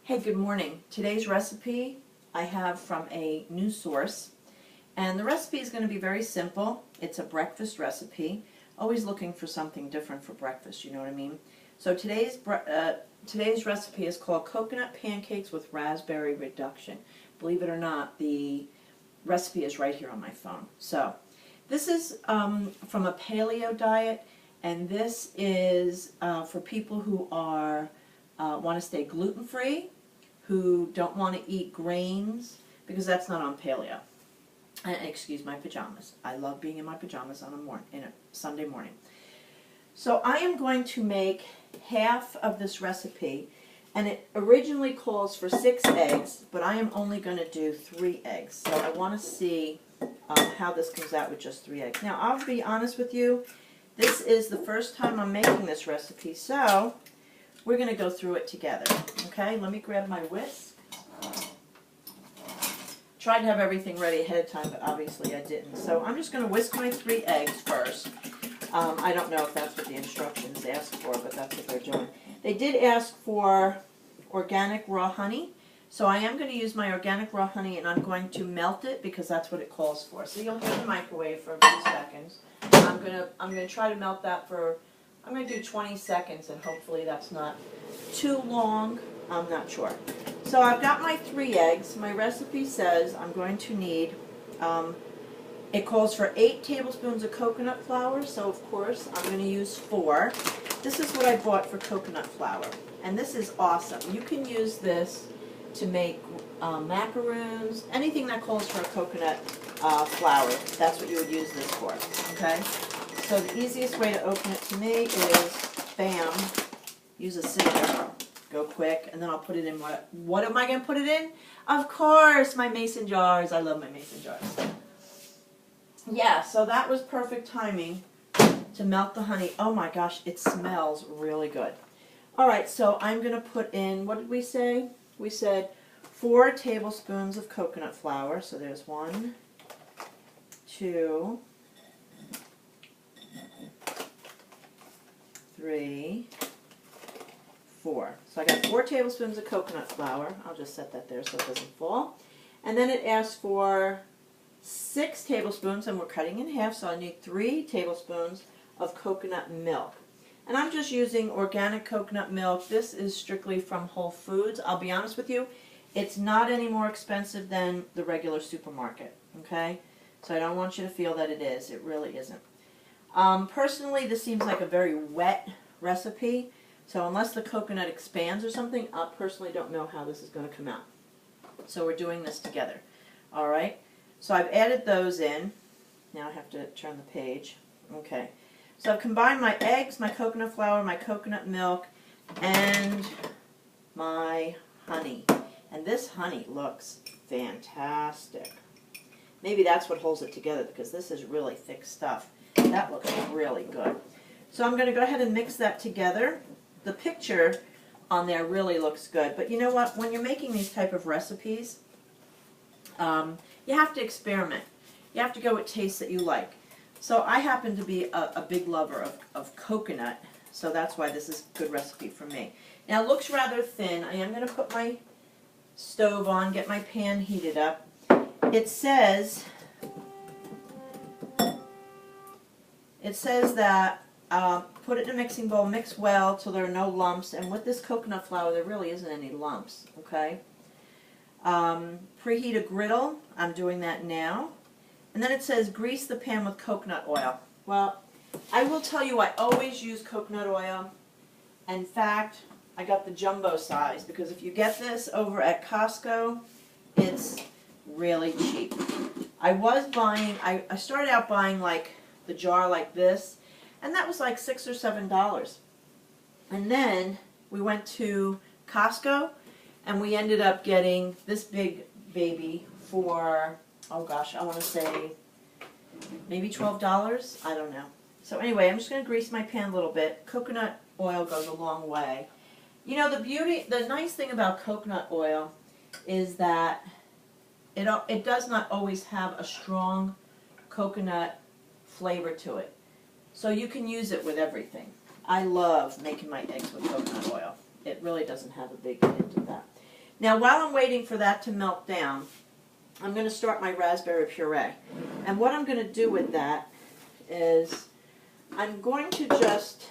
Hey, good morning. Today's recipe I have from a news source, and the recipe is going to be very simple. It's a breakfast recipe. Always looking for something different for breakfast, you know what I mean? So today's recipe is called Coconut Pancakes with Raspberry Reduction. Believe it or not, the recipe is right here on my phone. So this is from a paleo diet, and this is for people who are want to stay gluten-free, who don't want to eat grains, because that's not on paleo. Excuse my pajamas. I love being in my pajamas on a Sunday morning. So I am going to make half of this recipe, and it originally calls for 6 eggs, but I am only going to do 3 eggs. So I want to see how this comes out with just 3 eggs. Now, I'll be honest with you, this is the first time I'm making this recipe, so we're going to go through it together. Okay, let me grab my whisk. Tried to have everything ready ahead of time, but obviously I didn't. So I'm just going to whisk my 3 eggs first. I don't know if that's what the instructions ask for, but that's what they're doing. They did ask for organic raw honey, so I am going to use my organic raw honey, and I'm going to melt it because that's what it calls for. So you'll hear the microwave for a few seconds. I'm going to try to melt that for, I'm going to do 20 seconds, and hopefully that's not too long. I'm not sure. So I've got my 3 eggs. My recipe says I'm going to need, it calls for 8 tablespoons of coconut flour, so of course I'm going to use 4. This is what I bought for coconut flour, and this is awesome. You can use this to make macaroons, anything that calls for a coconut flour. That's what you would use this for, okay? So the easiest way to open it to me is, bam, use a scissor. Go quick, and then I'll put it in what am I going to put it in? Of course, my mason jars. I love my mason jars. Yeah, so that was perfect timing to melt the honey. Oh my gosh, it smells really good. All right, so I'm going to put in, what did we say? We said 4 tablespoons of coconut flour. So there's 1, 2, 3, 4. So I got 4 tablespoons of coconut flour. I'll just set that there so it doesn't fall. And then it asks for 6 tablespoons, and we're cutting in half, so I need 3 tablespoons of coconut milk. And I'm just using organic coconut milk. This is strictly from Whole Foods. I'll be honest with you, it's not any more expensive than the regular supermarket, okay? So I don't want you to feel that it is. It really isn't. Personally, this seems like a very wet recipe. So unless the coconut expands or something, I personally don't know how this is going to come out. So we're doing this together. All right. So I've added those in. Now I have to turn the page. Okay. So I've combined my eggs, my coconut flour, my coconut milk, and my honey. And this honey looks fantastic. Maybe that's what holds it together, because this is really thick stuff. That looks really good. So I'm going to go ahead and mix that together. The picture on there really looks good, but you know what? When you're making these type of recipes, you have to experiment. You have to go with tastes that you like. So I happen to be a big lover of coconut, so that's why this is a good recipe for me. Now it looks rather thin. I am going to put my stove on, get my pan heated up. It says that put it in a mixing bowl, mix well till there are no lumps, and with this coconut flour there really isn't any lumps, okay? Preheat a griddle, I'm doing that now. And then it says grease the pan with coconut oil. Well, I will tell you I always use coconut oil. In fact, I got the jumbo size, because if you get this over at Costco, it's really cheap. I started out buying like the jar like this, and that was like $6 or $7. And then we went to Costco, and we ended up getting this big baby for, oh gosh, I want to say maybe $12. I don't know. So anyway, I'm just going to grease my pan a little bit. Coconut oil goes a long way. You know, the nice thing about coconut oil is that it does not always have a strong coconut flavor to it. So you can use it with everything. I love making my eggs with coconut oil. It really doesn't have a big hint of that. Now while I'm waiting for that to melt down, I'm going to start my raspberry puree. And what I'm going to do with that is I'm going to just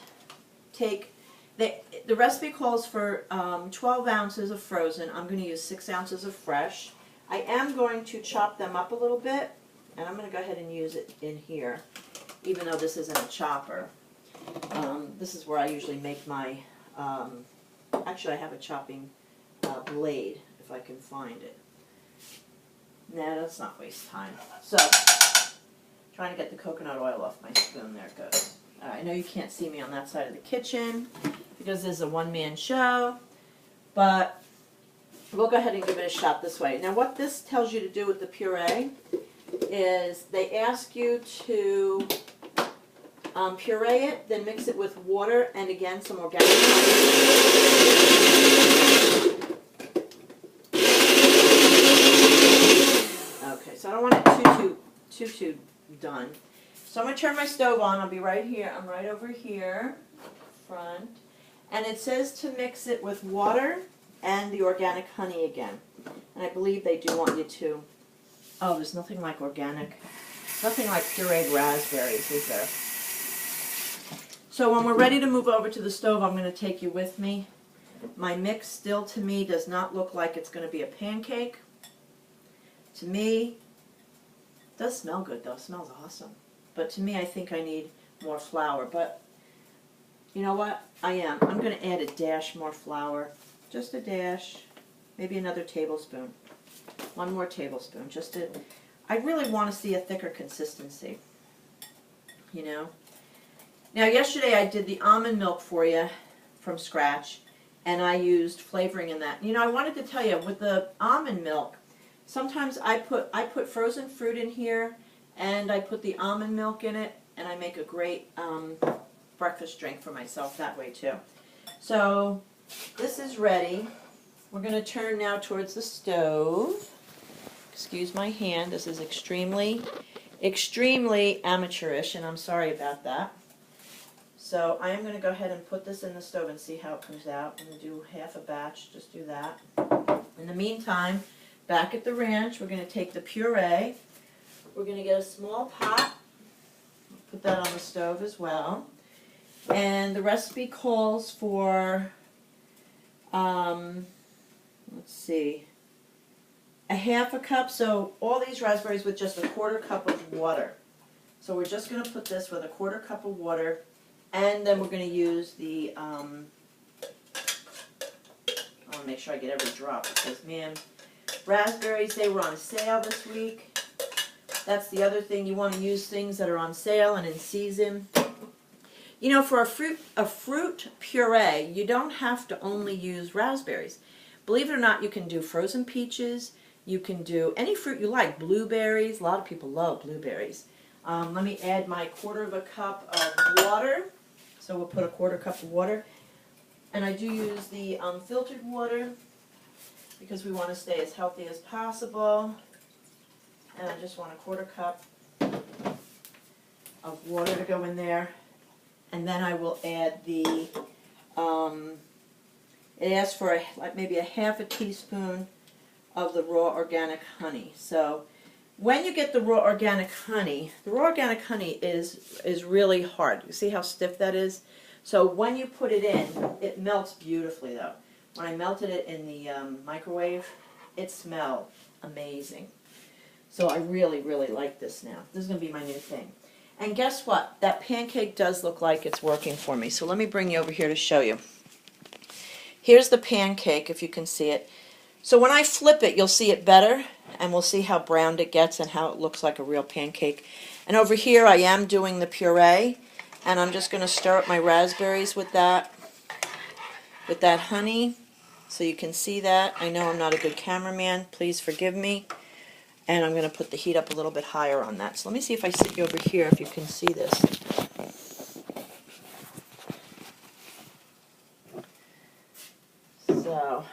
take, the recipe calls for 12 ounces of frozen. I'm going to use 6 ounces of fresh. I am going to chop them up a little bit, and I'm going to go ahead and use it in here, even though this isn't a chopper. This is where I usually make my, actually I have a chopping blade, if I can find it. Nah, let's not waste time. So, trying to get the coconut oil off my spoon. There it goes. I know you can't see me on that side of the kitchen because this is a one-man show, but we'll go ahead and give it a shot this way. Now what this tells you to do with the puree is they ask you to puree it, then mix it with water and again some organic Okay, so I don't want it too done. So I'm going to turn my stove on. I'll be right here. I'm right over here, front. And it says to mix it with water and the organic honey again. And I believe they do want you to. Oh, there's nothing like organic, nothing like pureed raspberries, is there? So when we're ready to move over to the stove, I'm going to take you with me. My mix still to me does not look like it's going to be a pancake. To me, it does smell good though. It smells awesome. But to me, I think I need more flour. But you know what? I'm going to add a dash more flour. Just a dash. Maybe another tablespoon. One more tablespoon. I really want to see a thicker consistency. You know? Now, yesterday I did the almond milk for you from scratch. And I used flavoring in that. You know, I wanted to tell you, with the almond milk, sometimes I put frozen fruit in here. And I put the almond milk in it, and I make a great breakfast drink for myself that way too. So this is ready. We're going to turn now towards the stove. Excuse my hand. This is extremely amateurish, and I'm sorry about that. So I am going to go ahead and put this in the stove and see how it comes out. I'm going to do half a batch. Just do that. In the meantime, back at the ranch, we're going to take the puree. We're going to get a small pot, put that on the stove as well, and the recipe calls for, let's see, a half a cup, so all these raspberries with just a 1/4 cup of water. So we're just going to put this with a 1/4 cup of water, and then we're going to use the, I want to make sure I get every drop, because man, raspberries, they were on sale this week. That's the other thing. You want to use things that are on sale and in season. You know, for a fruit puree, you don't have to only use raspberries. Believe it or not, you can do frozen peaches. You can do any fruit you like. Blueberries. A lot of people love blueberries. Let me add my 1/4 cup of water. So we'll put a 1/4 cup of water. And I do use the filtered water because we want to stay as healthy as possible. And I just want a 1/4 cup of water to go in there. And then I will add the, it asks for maybe a half a teaspoon of the raw organic honey. So when you get the raw organic honey is really hard. You see how stiff that is? So when you put it in, it melts beautifully though. When I melted it in the microwave, it smelled amazing. So I really, really like this now. This is going to be my new thing. And guess what? That pancake does look like it's working for me. So let me bring you over here to show you. Here's the pancake, if you can see it. So when I flip it, you'll see it better, and we'll see how browned it gets and how it looks like a real pancake. And over here, I am doing the puree, and I'm just going to stir up my raspberries with that honey, so you can see that. I know I'm not a good cameraman. Please forgive me. And I'm going to put the heat up a little bit higher on that. So let me see if I sit you over here if you can see this. So,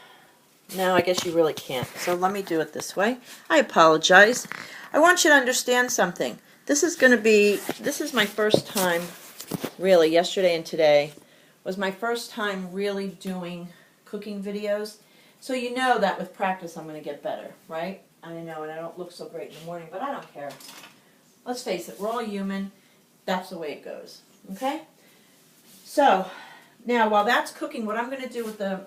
no, I guess you really can't. So let me do it this way. I apologize. I want you to understand something. This is my first time, really, yesterday and today, was my first time really doing cooking videos. So you know that with practice I'm going to get better, right? I know, and I don't look so great in the morning, but I don't care. Let's face it, we're all human. That's the way it goes, okay? So, now while that's cooking, what I'm going to do with the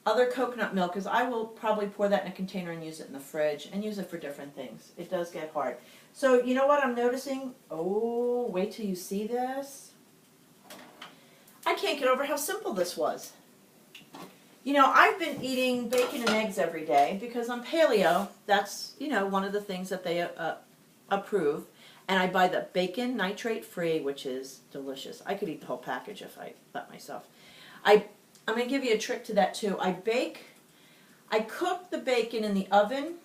other coconut milk is I will probably pour that in a container and use it in the fridge and use it for different things. It does get hard. So, you know what I'm noticing? Oh, wait till you see this. I can't get over how simple this was. You know, I've been eating bacon and eggs every day because I'm paleo. That's, you know, one of the things that they approve. And I buy the bacon nitrate free, which is delicious. I could eat the whole package if I let myself. I'm going to give you a trick to that too. I cook the bacon in the oven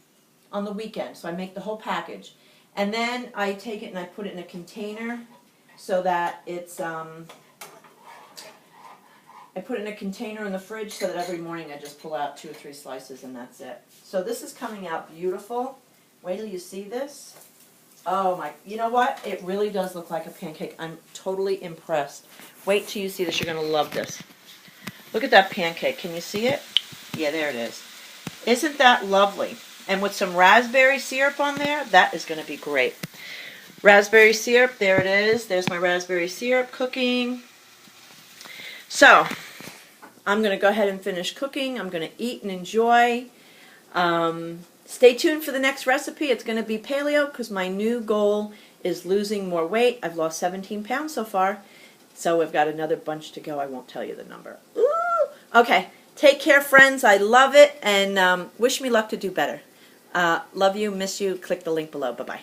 on the weekend, so I make the whole package. And then I take it and I put it in a container so that it's, I put it in a container in the fridge so that every morning I just pull out 2 or 3 slices and that's it. So this is coming out beautiful. Wait till you see this. Oh my, you know what? It really does look like a pancake. I'm totally impressed. Wait till you see this. You're going to love this. Look at that pancake. Can you see it? Yeah, there it is. Isn't that lovely? And with some raspberry syrup on there, that is going to be great. Raspberry syrup, there it is. There's my raspberry syrup cooking. So, I'm going to go ahead and finish cooking. I'm going to eat and enjoy. Stay tuned for the next recipe. It's going to be paleo because my new goal is losing more weight. I've lost 17 pounds so far. So we've got another bunch to go. I won't tell you the number. Ooh! Okay. Take care, friends. I love it. And wish me luck to do better. Love you. Miss you. Click the link below. Bye-bye.